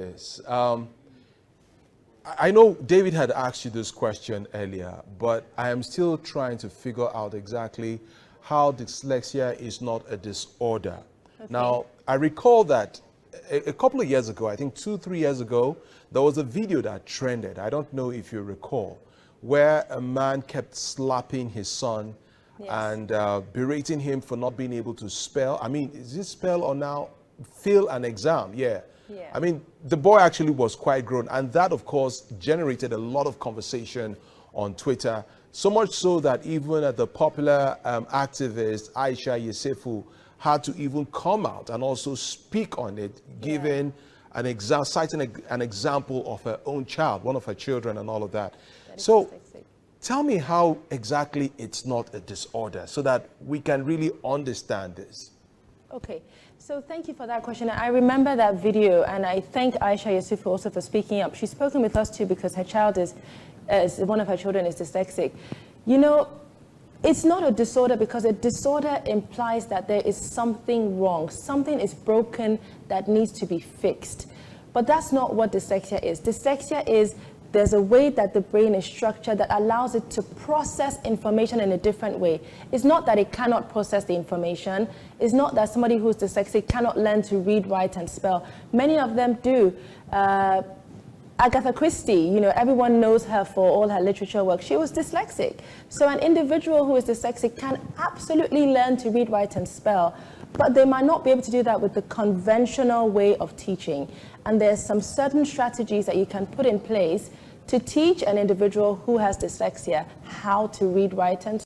Yes. I know David had asked you this question earlier, but I am still trying to figure out exactly how dyslexia is not a disorder. Okay. Now, I recall that a couple of years ago, I think 2-3 years ago, there was a video that trended. I don't know if you recall, where a man kept slapping his son. Yes. And berating him for not being able to spell. I mean, is it spell or now fail an exam? Yeah. I mean, the boy actually was quite grown, and that, of course, generated a lot of conversation on Twitter, so much so that even the popular activist Aisha Yesefu had to even come out and also speak on it, giving an example, citing an example of her own child, one of her children, and all of that. So tell me how exactly it's not a disorder so that we can really understand this. Okay, so thank you for that question. I remember that video, and I thank Aisha Yesufu also for speaking up. She's spoken with us too because her child one of her children is dyslexic. You know, it's not a disorder because a disorder implies that there is something wrong, something is broken that needs to be fixed. But that's not what dyslexia is. Dyslexia is there's a way that the brain is structured that allows it to process information in a different way. It's not that it cannot process the information. It's not that somebody who's dyslexic cannot learn to read, write, and spell. Many of them do. Agatha Christie, you know, everyone knows her for all her literature work. She was dyslexic. So an individual who is dyslexic can absolutely learn to read, write, and spell, but they might not be able to do that with the conventional way of teaching. And there's some certain strategies that you can put in place to teach an individual who has dyslexia how to read, write, and